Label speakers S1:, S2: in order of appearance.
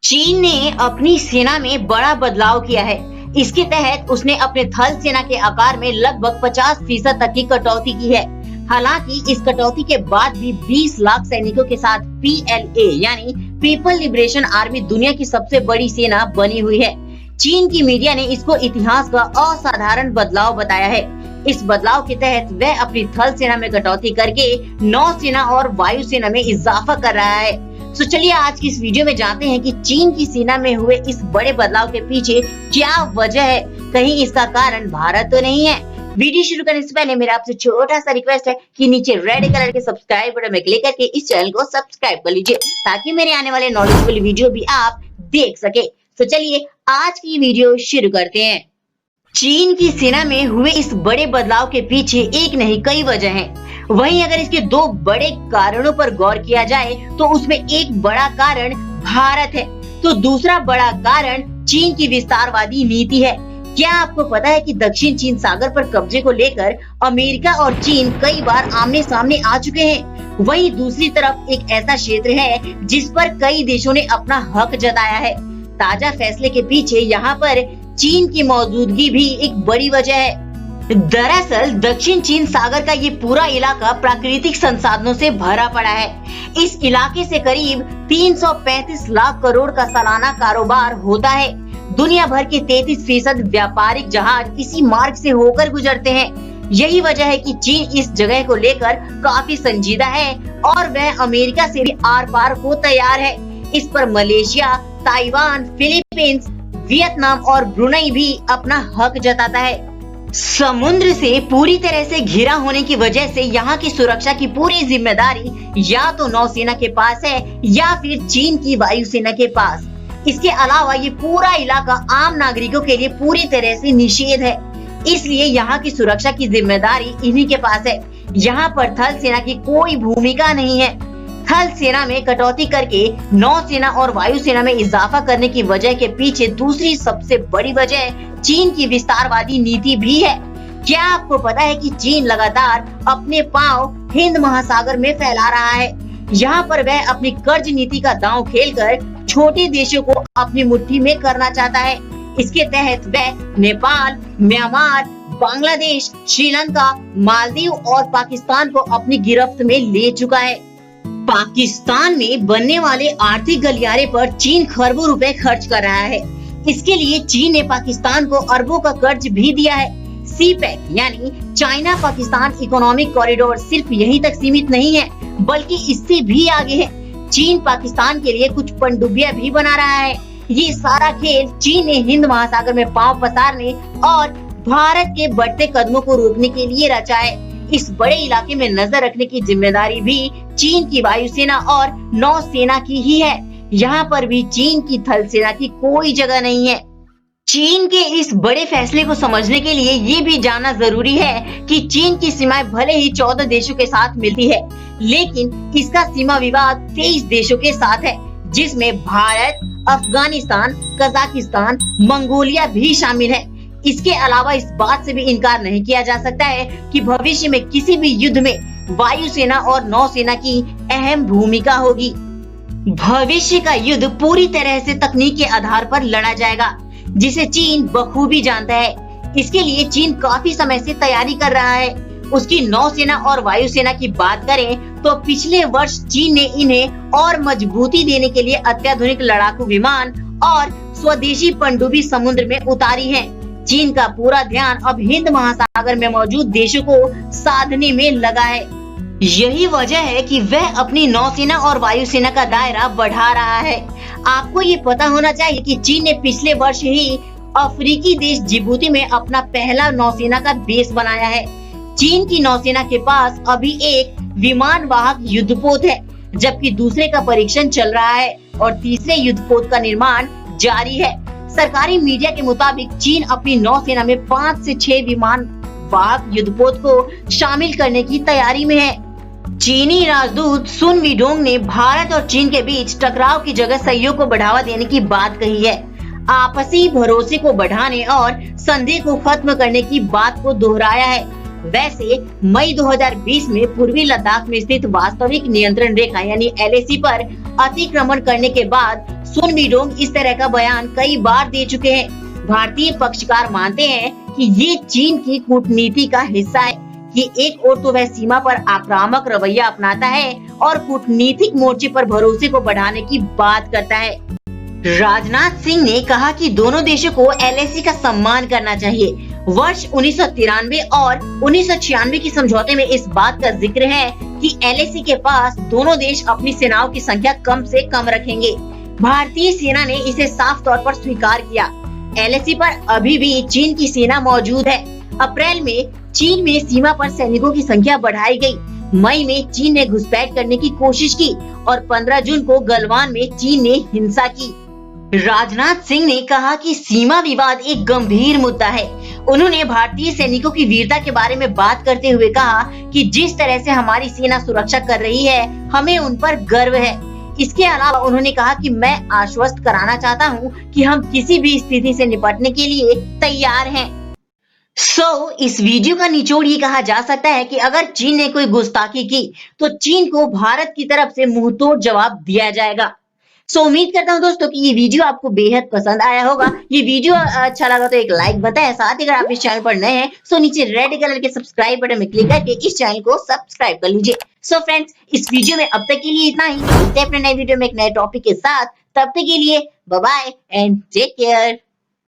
S1: चीन ने अपनी सेना में बड़ा बदलाव किया है। इसके तहत उसने अपने थल सेना के आकार में लगभग 50% तक की कटौती की है। हालांकि इस कटौती के बाद भी 20 लाख सैनिकों के साथ PLA यानी पीपल लिबरेशन आर्मी दुनिया की सबसे बड़ी सेना बनी हुई है। चीन की मीडिया ने इसको इतिहास का असाधारण बदलाव बताया है। इस बदलाव के तहत वह अपनी थल सेना में कटौती करके नौसेना और वायुसेना में इजाफा कर रहा है। तो चलिए आज की इस वीडियो में जानते हैं कि चीन की सेना में हुए इस बड़े बदलाव के पीछे क्या वजह है। कहीं इसका कारण भारत तो नहीं है। वीडियो शुरू करने से पहले मेरा आपसे छोटा सा रिक्वेस्ट है कि नीचे रेड कलर के सब्सक्राइब बटन में क्लिक करके इस चैनल को सब्सक्राइब कर लीजिए ताकि मेरे आने वाले नॉलेजेबल वीडियो भी आप देख सके। तो चलिए आज की वीडियो शुरू करते हैं। चीन की सेना में हुए इस बड़े बदलाव के पीछे एक नहीं कई वजह हैं। वहीं अगर इसके दो बड़े कारणों पर गौर किया जाए तो उसमें एक बड़ा कारण भारत है तो दूसरा बड़ा कारण चीन की विस्तारवादी नीति है। क्या आपको पता है कि दक्षिण चीन सागर पर कब्जे को लेकर अमेरिका और चीन कई बार आमने सामने आ चुके हैं। वहीं दूसरी तरफ एक ऐसा क्षेत्र है जिस पर कई देशों ने अपना हक जताया है। ताजा फैसले के पीछे यहाँ पर चीन की मौजूदगी भी एक बड़ी वजह है। दरअसल दक्षिण चीन सागर का ये पूरा इलाका प्राकृतिक संसाधनों से भरा पड़ा है। इस इलाके से करीब 335 लाख करोड़ का सालाना कारोबार होता है। दुनिया भर के 33% व्यापारिक जहाज इसी मार्ग से होकर गुजरते हैं। यही वजह है कि चीन इस जगह को लेकर काफी संजीदा है और वह अमेरिका से भी आर पार को तैयार है। इस पर मलेशिया, ताइवान, फिलीपींस, वियतनाम और ब्रुनई भी अपना हक जताता है। समुद्र से पूरी तरह से घिरा होने की वजह से यहाँ की सुरक्षा की पूरी जिम्मेदारी या तो नौसेना के पास है या फिर चीन की वायुसेना के पास। इसके अलावा ये पूरा इलाका आम नागरिकों के लिए पूरी तरह से निषेध है, इसलिए यहाँ की सुरक्षा की जिम्मेदारी इन्हीं के पास है। यहाँ पर थल सेना की कोई भूमिका नहीं है। थल सेना में कटौती करके नौसेना और वायुसेना में इजाफा करने की वजह के पीछे दूसरी सबसे बड़ी वजह चीन की विस्तारवादी नीति भी है। क्या आपको पता है कि चीन लगातार अपने पांव हिंद महासागर में फैला रहा है। यहाँ पर वह अपनी कर्ज नीति का दांव खेलकर छोटे देशों को अपनी मुट्ठी में करना चाहता है। इसके तहत वह नेपाल, म्यांमार, बांग्लादेश, श्रीलंका, मालदीव और पाकिस्तान को अपनी गिरफ्त में ले चुका है। पाकिस्तान में बनने वाले आर्थिक गलियारे पर चीन खरबों रुपए खर्च कर रहा है। इसके लिए चीन ने पाकिस्तान को अरबों का कर्ज भी दिया है। CPEC यानी चाइना पाकिस्तान इकोनॉमिक कॉरिडोर सिर्फ यहीं तक सीमित नहीं है बल्कि इससे भी आगे है। चीन पाकिस्तान के लिए कुछ पनडुब्बियां भी बना रहा है। ये सारा खेल चीन ने हिंद महासागर में पांव पसारने और भारत के बढ़ते कदमों को रोकने के लिए रचा है। इस बड़े इलाके में नजर रखने की जिम्मेदारी भी चीन की वायुसेना और नौसेना की ही है। यहाँ पर भी चीन की थल सेना की कोई जगह नहीं है। चीन के इस बड़े फैसले को समझने के लिए ये भी जानना जरूरी है कि चीन की सीमाएं भले ही 14 देशों के साथ मिलती है, लेकिन इसका सीमा विवाद 23 देशों के साथ है, जिसमें भारत, अफगानिस्तान, कजाकिस्तान, मंगोलिया भी शामिल है। इसके अलावा इस बात से भी इनकार नहीं किया जा सकता है कि भविष्य में किसी भी युद्ध में वायुसेना और नौसेना की अहम भूमिका होगी। भविष्य का युद्ध पूरी तरह से तकनीक के आधार पर लड़ा जाएगा, जिसे चीन बखूबी जानता है। इसके लिए चीन काफी समय से तैयारी कर रहा है। उसकी नौसेना और वायुसेना की बात करें तो पिछले वर्ष चीन ने इन्हें और मजबूती देने के लिए अत्याधुनिक लड़ाकू विमान और स्वदेशी पनडुब्बी समुद्र में उतारी है। चीन का पूरा ध्यान अब हिंद महासागर में मौजूद देशों को साधने में लगा है। यही वजह है कि वह अपनी नौसेना और वायुसेना का दायरा बढ़ा रहा है। आपको ये पता होना चाहिए कि चीन ने पिछले वर्ष ही अफ्रीकी देश जिबूती में अपना पहला नौसेना का बेस बनाया है। चीन की नौसेना के पास अभी एक विमान वाहक युद्धपोत है, जबकि दूसरे का परीक्षण चल रहा है और तीसरे युद्धपोत का निर्माण जारी है। सरकारी मीडिया के मुताबिक चीन अपनी नौसेना में 5 से 6 विमान वाहक युद्धपोत को शामिल करने की तैयारी में है। चीनी राजदूत सुन वीडोंग ने भारत और चीन के बीच टकराव की जगह सहयोग को बढ़ावा देने की बात कही है। आपसी भरोसे को बढ़ाने और संदेह को खत्म करने की बात को दोहराया है। वैसे मई 2020 में पूर्वी लद्दाख में स्थित वास्तविक नियंत्रण रेखा यानी LAC पर अतिक्रमण करने के बाद सुन वीडोंग इस तरह का बयान कई बार दे चुके हैं। भारतीय पक्षकार मानते हैं कि ये चीन की कूटनीति का हिस्सा है कि एक ओर तो वह सीमा पर आक्रामक रवैया अपनाता है और कूटनीतिक मोर्चे पर भरोसे को बढ़ाने की बात करता है। राजनाथ सिंह ने कहा कि दोनों देशों को एलएसी का सम्मान करना चाहिए। वर्ष 1993 और 1996 के समझौते में इस बात का जिक्र है कि एलएसी के पास दोनों देश अपनी सेनाओं की संख्या कम से कम रखेंगे। भारतीय सेना ने इसे साफ तौर पर स्वीकार किया। एलएसी पर अभी भी चीन की सेना मौजूद है। अप्रैल में चीन में सीमा पर सैनिकों की संख्या बढ़ाई गई। मई में चीन ने घुसपैठ करने की कोशिश की और 15 जून को गलवान में चीन ने हिंसा की। राजनाथ सिंह ने कहा कि सीमा विवाद एक गंभीर मुद्दा है। उन्होंने भारतीय सैनिकों की वीरता के बारे में बात करते हुए कहा कि जिस तरह से हमारी सेना सुरक्षा कर रही है, हमें उन पर गर्व है। इसके अलावा उन्होंने कहा कि मैं आश्वस्त कराना चाहता हूं कि हम किसी भी स्थिति से निपटने के लिए तैयार हैं। इस वीडियो का निचोड़ ये कहा जा सकता है कि अगर चीन ने कोई गुस्ताखी की तो चीन को भारत की तरफ से मुंहतोड़ जवाब दिया जाएगा। उम्मीद करता हूँ दोस्तों कि ये वीडियो आपको बेहद पसंद आया होगा। ये वीडियो अच्छा लगा तो एक लाइक बताएं। साथ ही अगर आप इस चैनल पर नए हैं नीचे रेड कलर के सब्सक्राइब बटन में क्लिक करके इस चैनल को सब्सक्राइब कर लीजिए। फ्रेंड्स, इस वीडियो में अब तक के लिए इतना ही। मिलते हैं अपने नए वीडियो में एक नए टॉपिक के साथ। तब तक के लिए bye bye and take care.